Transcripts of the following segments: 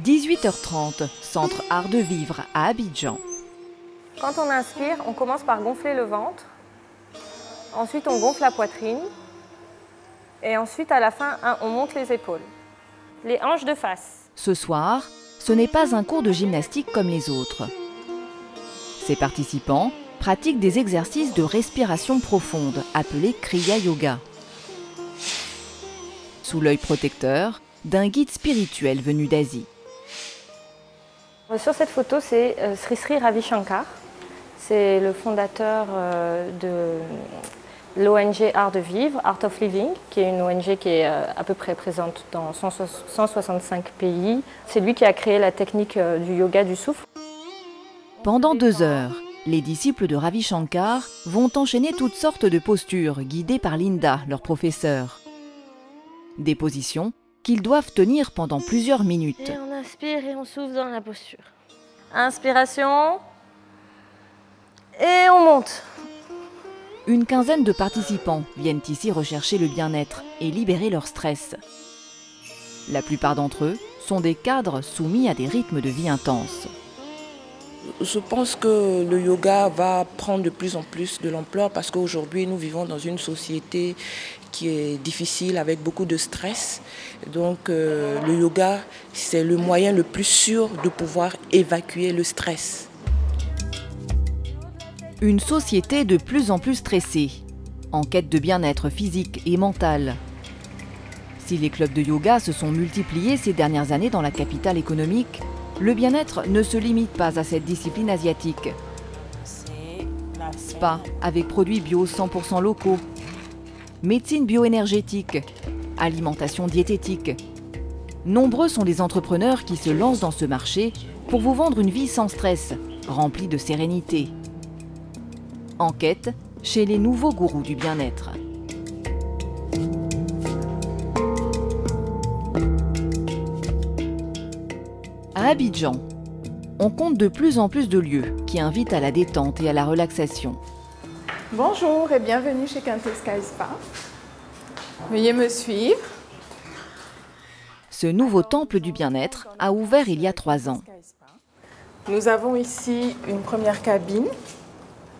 18h30, Centre Art de Vivre à Abidjan. Quand on inspire, on commence par gonfler le ventre. Ensuite, on gonfle la poitrine. Et ensuite, à la fin, on monte les épaules. Les hanches de face. Ce soir, ce n'est pas un cours de gymnastique comme les autres. Ces participants pratiquent des exercices de respiration profonde, appelés Kriya Yoga. Sous l'œil protecteur d'un guide spirituel venu d'Asie. Sur cette photo, c'est Sri Sri Ravi Shankar. C'est le fondateur de l'ONG Art de Vivre, Art of Living, qui est une ONG qui est à peu près présente dans 165 pays. C'est lui qui a créé la technique du yoga du souffle. Pendant 2 heures, les disciples de Ravi Shankar vont enchaîner toutes sortes de postures guidées par Linda, leur professeur. Des positions qu'ils doivent tenir pendant plusieurs minutes. Et on inspire et on souffle dans la posture. Inspiration. Et on monte. Une quinzaine de participants viennent ici rechercher le bien-être et libérer leur stress. La plupart d'entre eux sont des cadres soumis à des rythmes de vie intenses. Je pense que le yoga va prendre de plus en plus de l'ampleur parce qu'aujourd'hui, nous vivons dans une société qui est difficile avec beaucoup de stress. Donc le yoga, c'est le moyen le plus sûr de pouvoir évacuer le stress. Une société de plus en plus stressée, en quête de bien-être physique et mental. Si les clubs de yoga se sont multipliés ces dernières années dans la capitale économique, le bien-être ne se limite pas à cette discipline asiatique. Spa avec produits bio 100% locaux, médecine bioénergétique, alimentation diététique. Nombreux sont les entrepreneurs qui se lancent dans ce marché pour vous vendre une vie sans stress, remplie de sérénité. Enquête chez les nouveaux gourous du bien-être. À Abidjan, on compte de plus en plus de lieux qui invitent à la détente et à la relaxation. Bonjour et bienvenue chez Kente Sky Spa. Veuillez me suivre. Ce nouveau temple du bien-être a ouvert il y a 3 ans. Nous avons ici une première cabine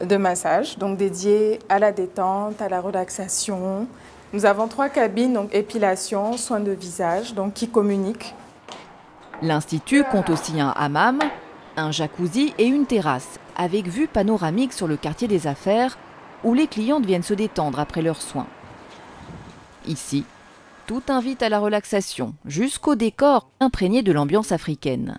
de massage, donc dédiée à la détente, à la relaxation. Nous avons 3 cabines, donc épilation, soins de visage, donc qui communiquent. L'Institut compte aussi un hammam, un jacuzzi et une terrasse, avec vue panoramique sur le quartier des affaires, où les clientes viennent se détendre après leurs soins. Ici, tout invite à la relaxation, jusqu'au décor imprégné de l'ambiance africaine.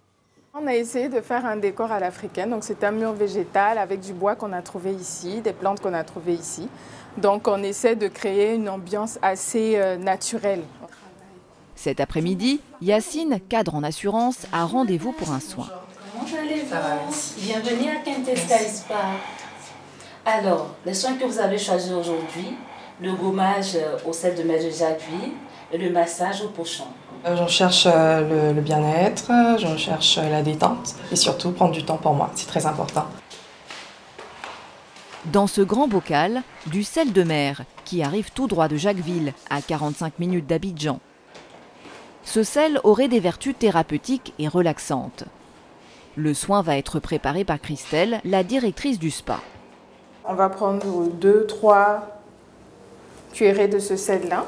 On a essayé de faire un décor à l'africaine, donc c'est un mur végétal avec du bois qu'on a trouvé ici, des plantes qu'on a trouvées ici. Donc on essaie de créer une ambiance assez naturelle. Cet après-midi, Yacine, cadre en assurance, a rendez-vous pour un soin. Comment allez-vous? Bienvenue à Kente Sky Spa. Alors, les soins que vous avez choisis aujourd'hui, le gommage au sel de mer de Jacqueline et le massage au pochon. J'en cherche le bien-être, j'en cherche la détente et surtout prendre du temps pour moi, c'est très important. Dans ce grand bocal, du sel de mer qui arrive tout droit de Jacquesville, à 45 minutes d'Abidjan. Ce sel aurait des vertus thérapeutiques et relaxantes. Le soin va être préparé par Christelle, la directrice du spa. On va prendre 2-3 cuillerées de ce sel-là.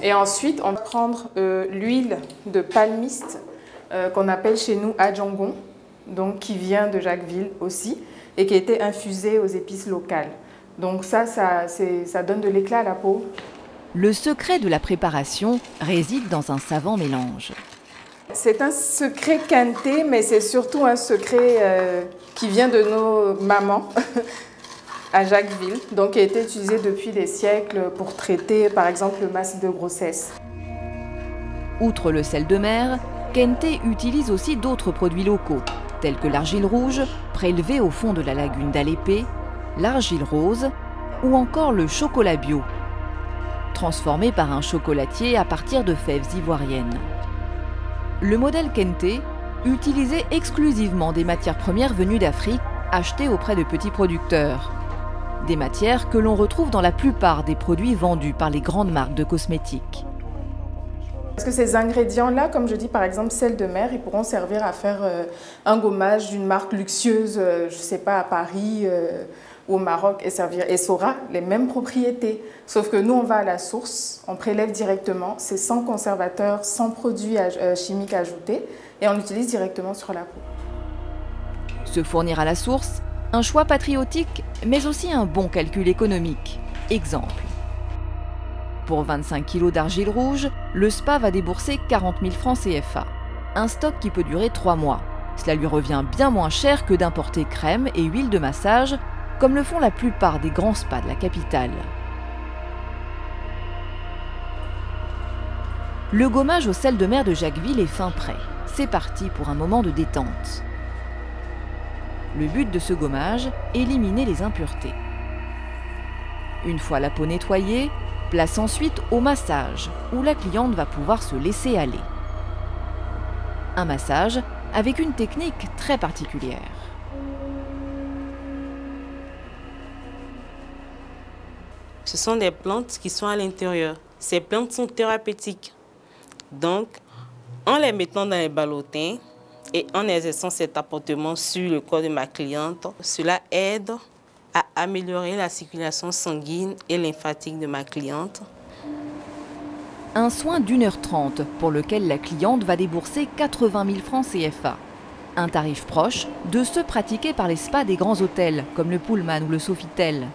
Et ensuite, on va prendre l'huile de palmiste qu'on appelle chez nous adjongon, donc qui vient de Jacquesville aussi, et qui a été infusée aux épices locales. Donc ça donne de l'éclat à la peau. Le secret de la préparation réside dans un savant mélange. C'est un secret Kente, mais c'est surtout un secret qui vient de nos mamans à Jacquesville, donc qui a été utilisé depuis des siècles pour traiter par exemple le masque de grossesse. Outre le sel de mer, Kente utilise aussi d'autres produits locaux, tels que l'argile rouge, prélevée au fond de la lagune d'Alépé, l'argile rose ou encore le chocolat bio, transformé par un chocolatier à partir de fèves ivoiriennes. Le modèle Kente utilisait exclusivement des matières premières venues d'Afrique, achetées auprès de petits producteurs. Des matières que l'on retrouve dans la plupart des produits vendus par les grandes marques de cosmétiques. Parce que ces ingrédients-là, comme je dis par exemple sel de mer, ils pourront servir à faire un gommage d'une marque luxueuse, je ne sais pas, à Paris ou au Maroc, et ça aura les mêmes propriétés. Sauf que nous, on va à la source, on prélève directement, c'est sans conservateur, sans produits chimiques ajoutés, et on l'utilise directement sur la peau. Se fournir à la source, un choix patriotique, mais aussi un bon calcul économique. Exemple. Pour 25 kg d'argile rouge, le spa va débourser 40 000 francs CFA. Un stock qui peut durer 3 mois. Cela lui revient bien moins cher que d'importer crème et huile de massage, comme le font la plupart des grands spas de la capitale. Le gommage au sel de mer de Jacquesville est fin prêt. C'est parti pour un moment de détente. Le but de ce gommage, éliminer les impuretés. Une fois la peau nettoyée, place ensuite au massage, où la cliente va pouvoir se laisser aller. Un massage avec une technique très particulière. Ce sont des plantes qui sont à l'intérieur. Ces plantes sont thérapeutiques. Donc, en les mettant dans les ballottins et en exerçant cet apportement sur le corps de ma cliente, cela aide à améliorer la circulation sanguine et lymphatique de ma cliente. Un soin d'1h30 pour lequel la cliente va débourser 80 000 francs CFA. Un tarif proche de ceux pratiqués par les spas des grands hôtels comme le Pullman ou le Sofitel.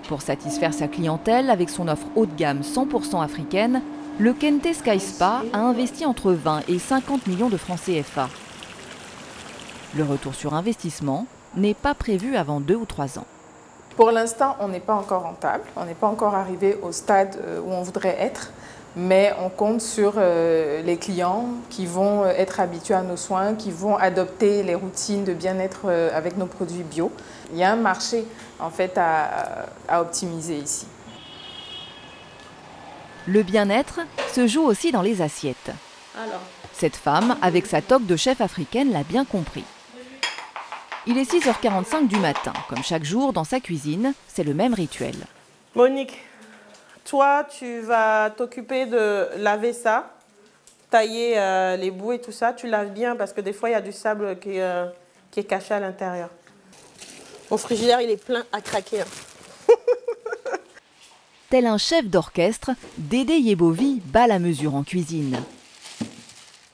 Pour satisfaire sa clientèle avec son offre haut de gamme 100% africaine, le Kente Sky Spa a investi entre 20 et 50 millions de francs CFA. Le retour sur investissement n'est pas prévu avant 2 ou 3 ans. Pour l'instant, on n'est pas encore rentable, on n'est pas encore arrivé au stade où on voudrait être, mais on compte sur les clients qui vont être habitués à nos soins, qui vont adopter les routines de bien-être avec nos produits bio. Il y a un marché en fait à optimiser ici. Le bien-être se joue aussi dans les assiettes. Cette femme, avec sa toque de chef africaine, l'a bien compris. Il est 6h45 du matin. Comme chaque jour, dans sa cuisine, c'est le même rituel. Monique, toi, tu vas t'occuper de laver ça, tailler les bouts et tout ça. Tu laves bien parce que des fois, il y a du sable qui est caché à l'intérieur. Mon frigidaire, il est plein à craquer. Tel un chef d'orchestre, Dédé Yebovi bat la mesure en cuisine.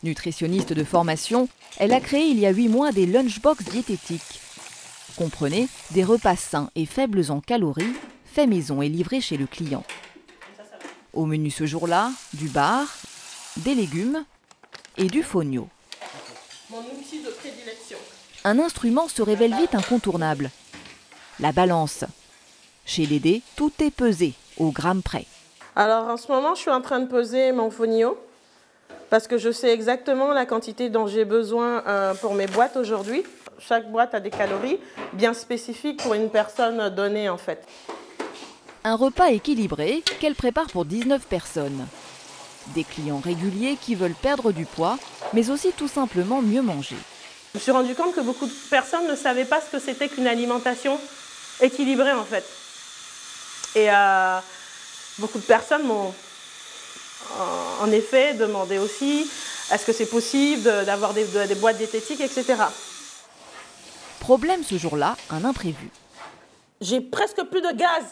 Nutritionniste de formation, elle a créé il y a 8 mois des lunchbox diététiques. Comprenez, des repas sains et faibles en calories, faits maison et livrés chez le client. Au menu ce jour-là, du bar, des légumes et du fonio. Mon outil de prédilection. Un instrument se révèle vite incontournable. La balance. Chez Dédé, tout est pesé, au gramme près. Alors en ce moment, je suis en train de peser mon fonio parce que je sais exactement la quantité dont j'ai besoin pour mes boîtes aujourd'hui. Chaque boîte a des calories bien spécifiques pour une personne donnée en fait. Un repas équilibré qu'elle prépare pour 19 personnes. Des clients réguliers qui veulent perdre du poids, mais aussi tout simplement mieux manger. Je me suis rendu compte que beaucoup de personnes ne savaient pas ce que c'était qu'une alimentation équilibrée en fait. Et beaucoup de personnes m'ont en effet demandé aussi est-ce que c'est possible d'avoir des boîtes diététiques, etc. Problème ce jour-là, un imprévu. J'ai presque plus de gaz.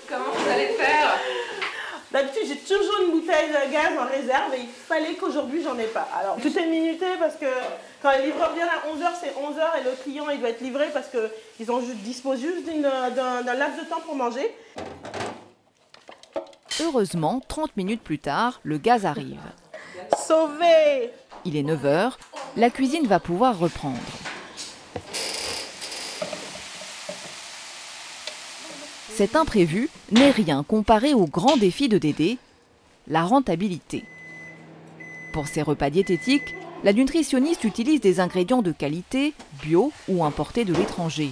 Comment vous allez faire? D'habitude, j'ai toujours une bouteille de gaz en réserve et il fallait qu'aujourd'hui, j'en ai pas. Alors, tout est minuté parce que quand le livreur vient à 11h, c'est 11h et le client, il doit être livré parce qu'ils disposent juste d'un laps de temps pour manger. Heureusement, 30 minutes plus tard, le gaz arrive. Sauvé! Il est 9h, la cuisine va pouvoir reprendre. Cet imprévu n'est rien comparé au grand défi de Dédé, la rentabilité. Pour ses repas diététiques, la nutritionniste utilise des ingrédients de qualité, bio ou importés de l'étranger.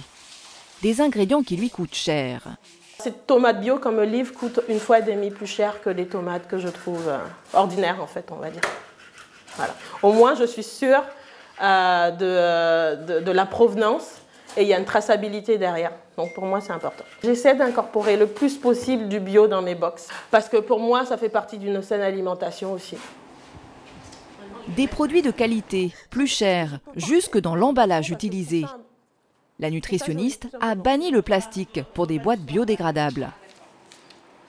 Des ingrédients qui lui coûtent cher. Ces tomates bio comme Olive coûtent 1,5 fois plus cher que les tomates que je trouve ordinaires en fait, on va dire. Voilà. Au moins, je suis sûre de la provenance et il y a une traçabilité derrière. Donc pour moi, c'est important. J'essaie d'incorporer le plus possible du bio dans mes box parce que pour moi, ça fait partie d'une saine alimentation aussi. Des produits de qualité, plus chers, jusque dans l'emballage utilisé. La nutritionniste a banni le plastique pour des boîtes biodégradables.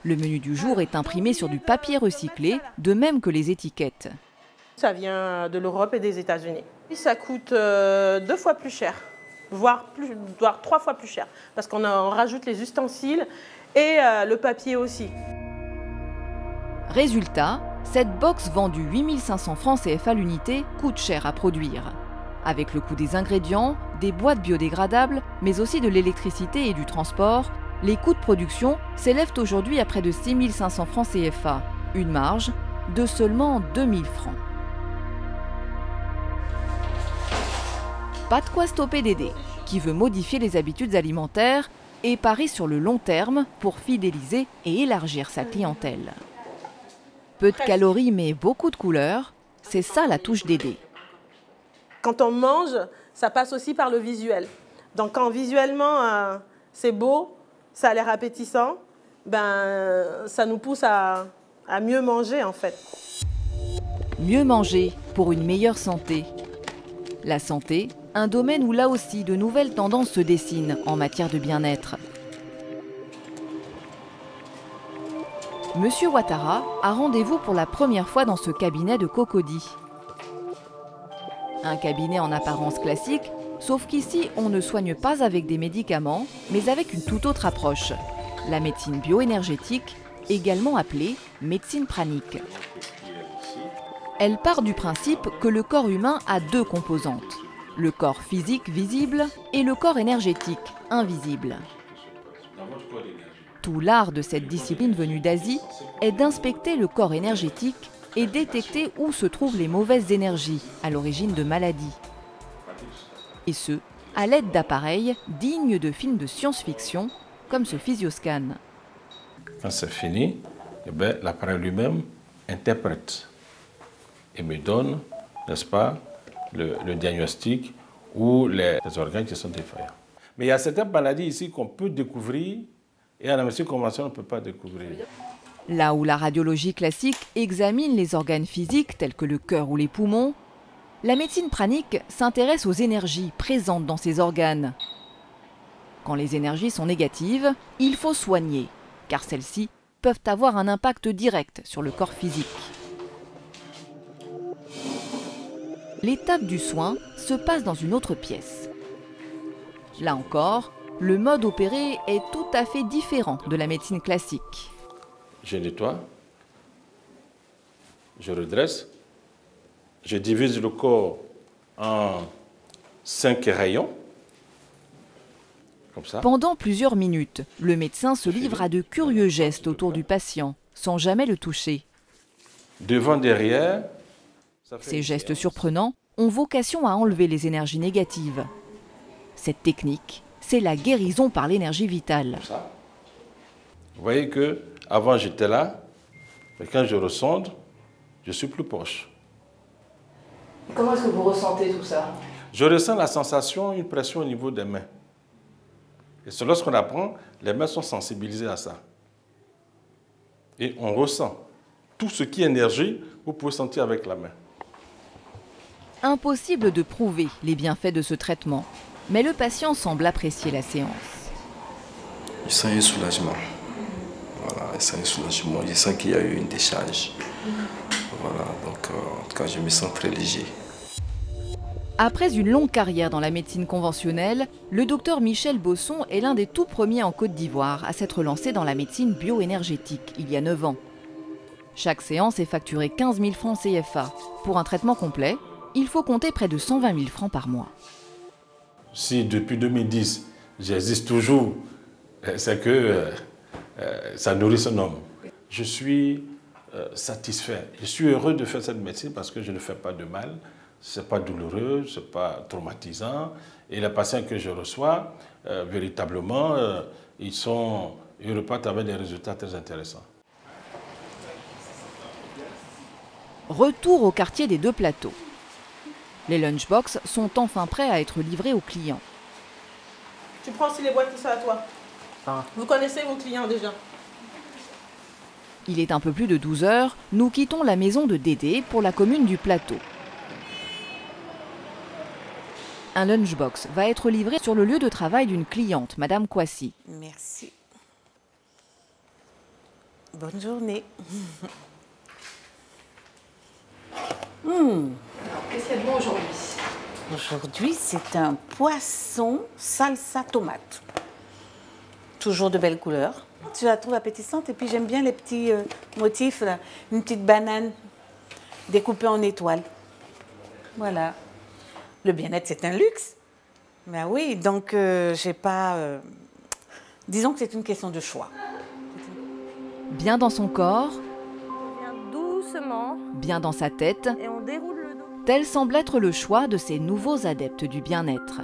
Le menu du jour est imprimé sur du papier recyclé, de même que les étiquettes. Ça vient de l'Europe et des États-Unis. Ça coûte 2 fois plus cher, voire 3 fois plus cher, parce qu'on rajoute les ustensiles et le papier aussi. Résultat, cette box vendue 8 500 francs CFA l'unité coûte cher à produire. Avec le coût des ingrédients, des boîtes biodégradables, mais aussi de l'électricité et du transport, les coûts de production s'élèvent aujourd'hui à près de 6 500 francs CFA, une marge de seulement 2 000 francs. Pas de quoi stopper Dédé, qui veut modifier les habitudes alimentaires et parie sur le long terme pour fidéliser et élargir sa clientèle. Peu de calories mais beaucoup de couleurs, c'est ça la touche Dédé. Quand on mange, ça passe aussi par le visuel. Donc quand visuellement c'est beau, ça a l'air appétissant, ça nous pousse à mieux manger en fait. Mieux manger pour une meilleure santé. La santé, un domaine où là aussi de nouvelles tendances se dessinent en matière de bien-être. Monsieur Ouattara a rendez-vous pour la première fois dans ce cabinet de Cocody. Un cabinet en apparence classique, sauf qu'ici on ne soigne pas avec des médicaments, mais avec une toute autre approche. La médecine bioénergétique, également appelée médecine pranique. Elle part du principe que le corps humain a 2 composantes. Le corps physique visible et le corps énergétique invisible. Tout l'art de cette discipline venue d'Asie est d'inspecter le corps énergétique et détecter où se trouvent les mauvaises énergies à l'origine de maladies. Et ce, à l'aide d'appareils dignes de films de science-fiction comme ce Physioscan. Quand c'est fini, l'appareil lui-même interprète et me donne, n'est-ce pas, le diagnostic ou les organes qui sont défaillants. Mais il y a certaines maladies ici qu'on peut découvrir et à la médecine conventionnelle, on ne peut pas découvrir. Là où la radiologie classique examine les organes physiques tels que le cœur ou les poumons, la médecine pranique s'intéresse aux énergies présentes dans ces organes. Quand les énergies sont négatives, il faut soigner, car celles-ci peuvent avoir un impact direct sur le corps physique. L'étape du soin se passe dans une autre pièce. Là encore, le mode opéré est tout à fait différent de la médecine classique. Je nettoie, je redresse, je divise le corps en 5 rayons, comme ça. Pendant plusieurs minutes, le médecin se livre à de curieux gestes autour du patient, sans jamais le toucher. Devant, derrière. Ces gestes surprenants ont vocation à enlever les énergies négatives. Cette technique, c'est la guérison par l'énergie vitale. Vous voyez que avant j'étais là, mais quand je ressonde, je suis plus proche. Comment est-ce que vous ressentez tout ça? Je ressens la sensation, une pression au niveau des mains. Et c'est lorsqu'on apprend, les mains sont sensibilisées à ça. Et on ressent. Tout ce qui est énergie, vous pouvez sentir avec la main. Impossible de prouver les bienfaits de ce traitement, mais le patient semble apprécier la séance. Je sens un soulagement. Voilà, je sens un soulagement. Je sens qu'il y a eu une décharge. Voilà, donc en tout cas, je me sens très léger. Après une longue carrière dans la médecine conventionnelle, le docteur Michel Bosson est l'un des tout premiers en Côte d'Ivoire à s'être lancé dans la médecine bioénergétique il y a 9 ans. Chaque séance est facturée 15 000 francs CFA. Pour un traitement complet, il faut compter près de 120 000 francs par mois. Si depuis 2010, j'existe toujours, c'est que ça nourrit son homme. Je suis satisfait. Je suis heureux de faire cette médecine parce que je ne fais pas de mal. Ce n'est pas douloureux, ce n'est pas traumatisant. Et les patients que je reçois, véritablement, ils repartent avec des résultats très intéressants. Retour au quartier des 2 plateaux. Les lunchbox sont enfin prêts à être livrés aux clients. Tu prends aussi les boîtes qui sont à toi. Ah. Vous connaissez vos clients déjà. Il est un peu plus de 12 heures, nous quittons la maison de Dédé pour la commune du Plateau. Un lunchbox va être livré sur le lieu de travail d'une cliente, Madame Kwasi. Merci. Bonne journée. Qu'est-ce qu'il y a de bon aujourd'hui? Aujourd'hui, c'est un poisson salsa tomate. Toujours de belles couleurs. Tu la trouves appétissante et puis j'aime bien les petits motifs, là. Une petite banane découpée en étoiles. Voilà. Le bien-être, c'est un luxe. Ben oui, donc j'ai pas... disons que c'est une question de choix. Bien dans son corps, On vient doucement bien dans sa tête, et on déroule le dos. tel semble être le choix de ces nouveaux adeptes du bien-être.